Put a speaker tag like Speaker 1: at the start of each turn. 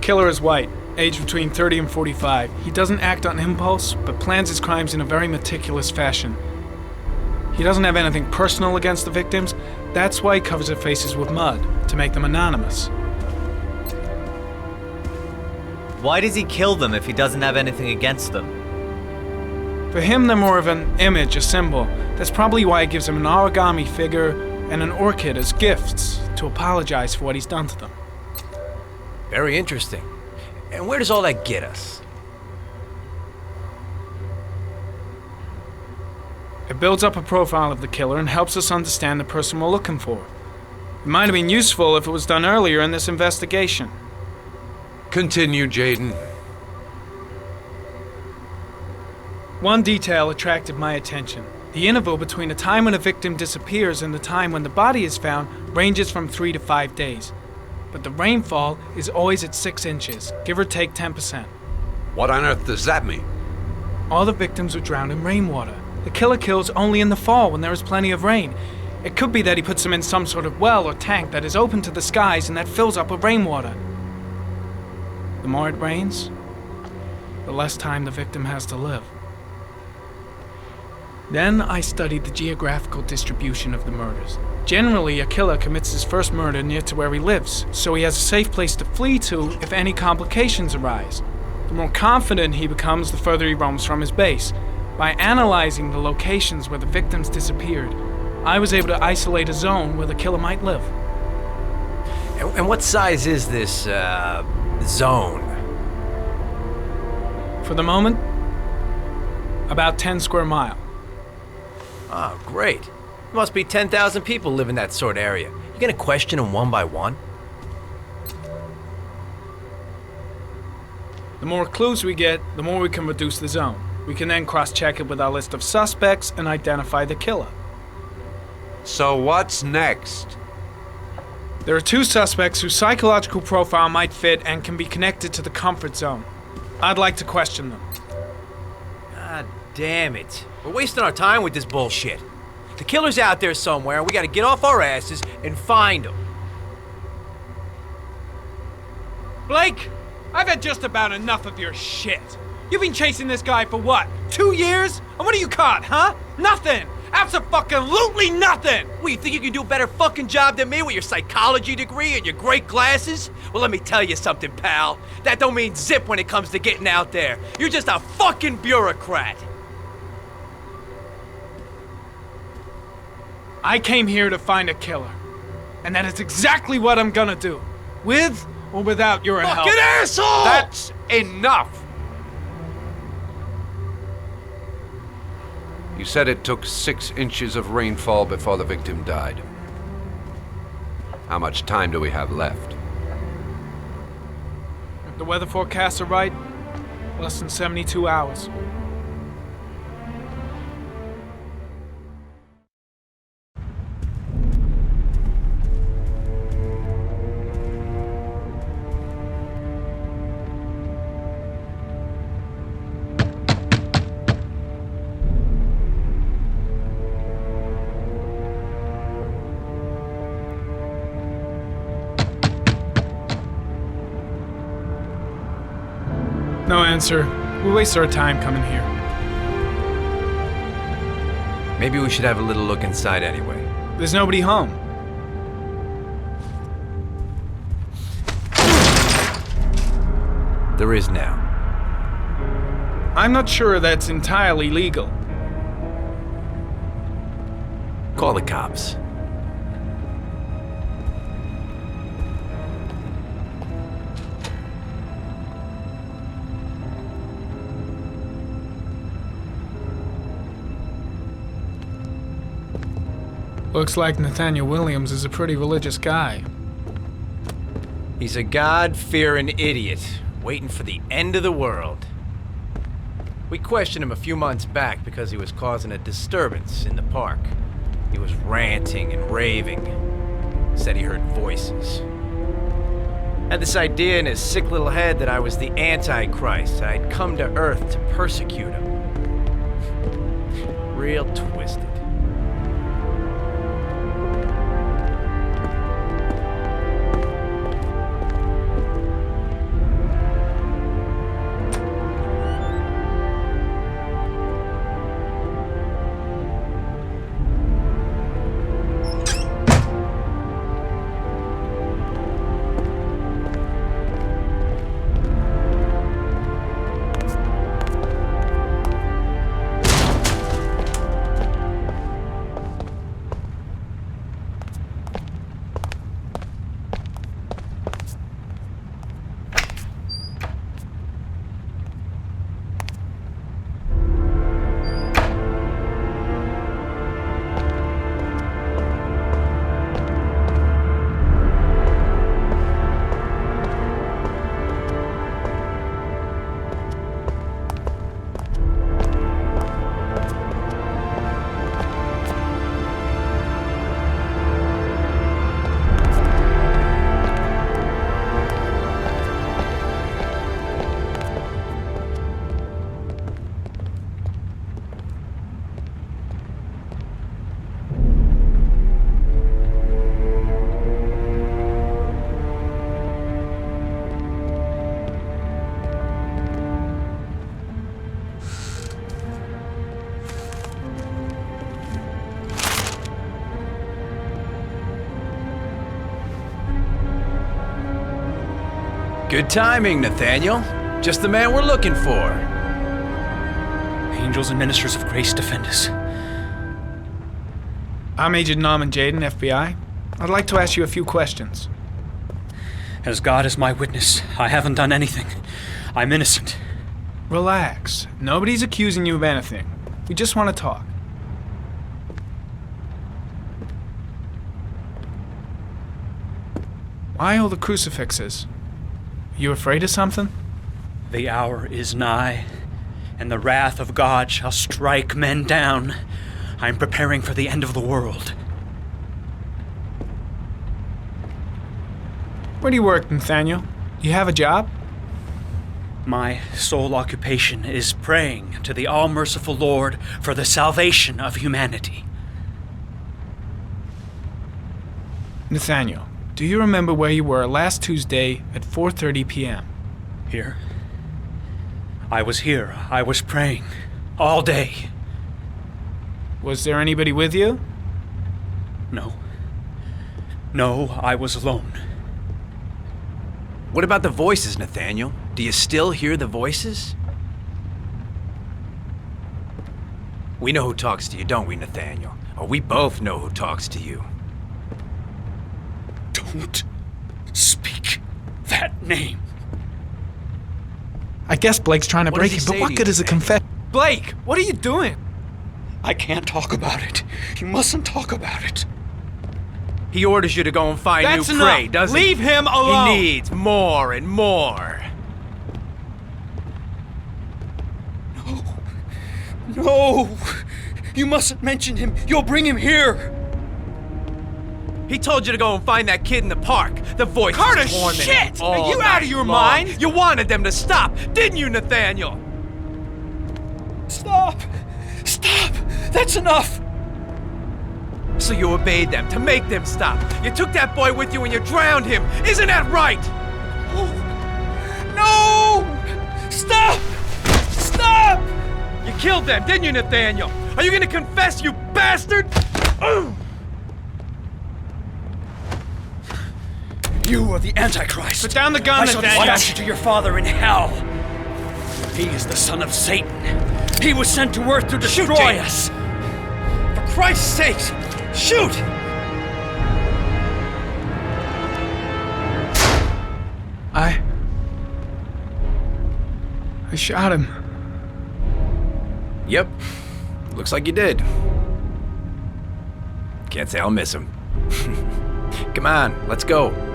Speaker 1: killer is white, aged between 30 and 45. He doesn't act on impulse, but plans his crimes in a very meticulous fashion. He doesn't have anything personal against the victims. That's why he covers their faces with mud, to make them anonymous.
Speaker 2: Why does he kill them if he doesn't have anything against them?
Speaker 1: For him, they're more of an image, a symbol. That's probably why he gives them an origami figure and an orchid as gifts to apologize for what he's done to them.
Speaker 3: Very interesting. And where does all that get us?
Speaker 1: It builds up a profile of the killer and helps us understand the person we're looking for. It might have been useful if it was done earlier in this investigation.
Speaker 4: Continue, Jaden.
Speaker 1: One detail attracted my attention. The interval between the time when a victim disappears and the time when the body is found ranges from 3 to 5 days. But the rainfall is always at 6 inches, give or take 10%.
Speaker 4: What on earth does that mean?
Speaker 1: All the victims were drowned in rainwater. The killer kills only in the fall when there is plenty of rain. It could be that he puts them in some sort of well or tank that is open to the skies and that fills up with rainwater. The more it rains, the less time the victim has to live. Then I studied the geographical distribution of the murders. Generally, a killer commits his first murder near to where he lives, so he has a safe place to flee to if any complications arise. The more confident he becomes, the further he roams from his base. By analyzing the locations where the victims disappeared, I was able to isolate a zone where the killer might live.
Speaker 3: And what size is this, zone?
Speaker 1: For the moment, about 10 square miles.
Speaker 3: Oh, great. There must be 10,000 people live in that sort of area. You gonna question them one by one?
Speaker 1: The more clues we get, the more we can reduce the zone. We can then cross-check it with our list of suspects and identify the killer.
Speaker 4: So what's next?
Speaker 1: There are 2 suspects whose psychological profile might fit and can be connected to the comfort zone. I'd like to question them.
Speaker 3: God damn it. We're wasting our time with this bullshit. The killer's out there somewhere, and we gotta get off our asses and find him.
Speaker 1: Blake, I've had just about enough of your shit. You've been chasing this guy for what, 2 years? And what are you caught, huh? Nothing! Abso-fucking-lutely nothing!
Speaker 3: What, you think you can do a better fucking job than me with your psychology degree and your great glasses? Well, let me tell you something, pal. That don't mean zip when it comes to getting out there. You're just a fucking bureaucrat.
Speaker 1: I came here to find a killer. And that is exactly what I'm gonna do. With or without your help.
Speaker 3: Fucking asshole!
Speaker 4: That's enough! You said it took 6 inches of rainfall before the victim died. How much time do we have left?
Speaker 1: If the weather forecasts are right, less than 72 hours. No answer. We waste our time coming here.
Speaker 3: Maybe we should have a little look inside anyway.
Speaker 1: There's nobody home.
Speaker 3: There is now.
Speaker 1: I'm not sure that's entirely legal.
Speaker 3: Call the cops.
Speaker 1: Looks like Nathaniel Williams is a pretty religious guy.
Speaker 3: He's a God-fearing idiot, waiting for the end of the world. We questioned him a few months back because he was causing a disturbance in the park. He was ranting and raving. Said he heard voices. Had this idea in his sick little head that I was the Antichrist. I'd come to Earth to persecute him. Real twisted. Good timing, Nathaniel. Just the man we're looking for.
Speaker 5: Angels and ministers of grace defend us.
Speaker 1: I'm Agent Norman Jaden, FBI. I'd like to ask you a few questions.
Speaker 5: As God is my witness, I haven't done anything. I'm innocent.
Speaker 1: Relax. Nobody's accusing you of anything. We just want to talk. Why all the crucifixes? You afraid of something?
Speaker 5: The hour is nigh, and the wrath of God shall strike men down. I'm preparing for the end of the world.
Speaker 1: Where do you work, Nathaniel? You have a job?
Speaker 5: My sole occupation is praying to the all-merciful Lord for the salvation of humanity.
Speaker 1: Nathaniel, do you remember where you were last Tuesday at 4:30 p.m.?
Speaker 5: Here? I was here. I was praying. All day.
Speaker 1: Was there anybody with you?
Speaker 5: No. No, I was alone.
Speaker 3: What about the voices, Nathaniel? Do you still hear the voices? We know who talks to you, don't we, Nathaniel? Or we both know who talks to you.
Speaker 5: Don't speak that name.
Speaker 1: I guess Blake's trying to
Speaker 3: What
Speaker 1: break
Speaker 3: does
Speaker 1: it,
Speaker 3: he
Speaker 1: but
Speaker 3: say
Speaker 1: what
Speaker 3: to
Speaker 1: good
Speaker 3: you,
Speaker 1: is a
Speaker 3: Nathaniel?
Speaker 1: confession? Blake, what are you doing?
Speaker 5: I can't talk about it. You mustn't talk about it.
Speaker 3: He orders you to go and find
Speaker 1: That's
Speaker 3: new prey,
Speaker 1: enough.
Speaker 3: doesn't
Speaker 1: Leave
Speaker 3: he?
Speaker 1: him alone.
Speaker 3: He needs more and more.
Speaker 5: No! You mustn't mention him. You'll bring him here.
Speaker 3: He told you to go and find that kid in the park. The voice
Speaker 1: Carter,
Speaker 3: was tormenting
Speaker 1: shit!
Speaker 3: him all
Speaker 1: Are you out of
Speaker 3: night
Speaker 1: your
Speaker 3: long.
Speaker 1: mind?
Speaker 3: You wanted them to stop, didn't you, Nathaniel?
Speaker 5: Stop! Stop! That's enough!
Speaker 3: So you obeyed them to make them stop. You took that boy with you and you drowned him. Isn't that right?
Speaker 5: No! Stop! Stop!
Speaker 3: You killed them, didn't you, Nathaniel? Are you gonna confess, you bastard?
Speaker 5: You are the Antichrist.
Speaker 1: Put down the gun,
Speaker 5: I shall
Speaker 1: Nathaniel.
Speaker 5: dispatch you to your father in hell. He is the son of Satan. He was sent to earth to destroy
Speaker 3: Jaden.
Speaker 5: us.
Speaker 3: For Christ's sake, shoot!
Speaker 1: I shot him.
Speaker 3: Yep. Looks like you did. Can't say I'll miss him. Come on, let's go.